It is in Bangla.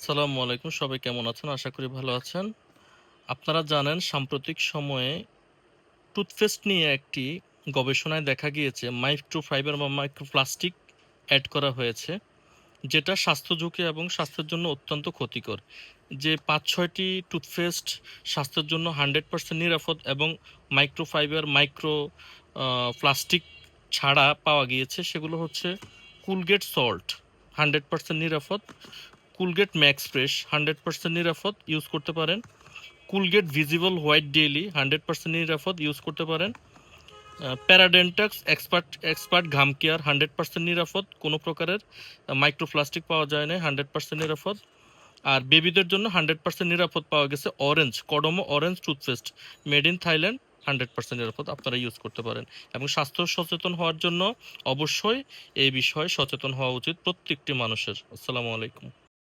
আসসালামু আলাইকুম। সবাই কেমন আছেন? আশা করি ভালো আছেন। আপনারা জানেন সাম্প্রতিক সময়ে টুথপেস্ট নিয়ে একটি গবেষণায় দেখা গিয়েছে মাইক্রোফাইবার বা মাইক্রোপ্লাস্টিক এড করা হয়েছে, যেটা স্বাস্থ্য ঝুঁকি এবং স্বাস্থ্যের জন্য অত্যন্ত ক্ষতিকর। যে ৫-৬টি টুথপেস্ট স্বাস্থ্যের জন্য 100% নিরাপদ এবং মাইক্রোফাইবার, প্লাস্টিক ছাড়া পাওয়া গিয়েছে সেগুলো হচ্ছে কুলগেট সল্ট 100% নিরাপদ, কুলগেট ম্যাক্স ফ্রেশ 100% নিরাপদ, ইউজ করতে পারেন। কুলগেট ভিজিবল হোয়াইট ডেইলি 100% নিরাপদ, ইউজ করতে পারেন। প্যারাডেন্টাক্স এক্সপার্ট এক্সপার্ট ঘাম কেয়ার 100% নিরাপদ, কোনো প্রকারের মাইক্রোপ্লাস্টিক পাওয়া যায় না, 100% নিরাপদ। আর বেবিদের জন্য 100% নিরাপদ পাওয়া গেছে orange কডমো orange toothpaste, made in Thailand, 100% নিরাপদ, আপনারা ইউজ করতে পারেন। এবং স্বাস্থ্য সচেতন হওয়ার জন্য অবশ্যই এই বিষয়ে সচেতন হওয়া উচিত প্রত্যেকটি মানুষের। আসসালামু আলাইকুম।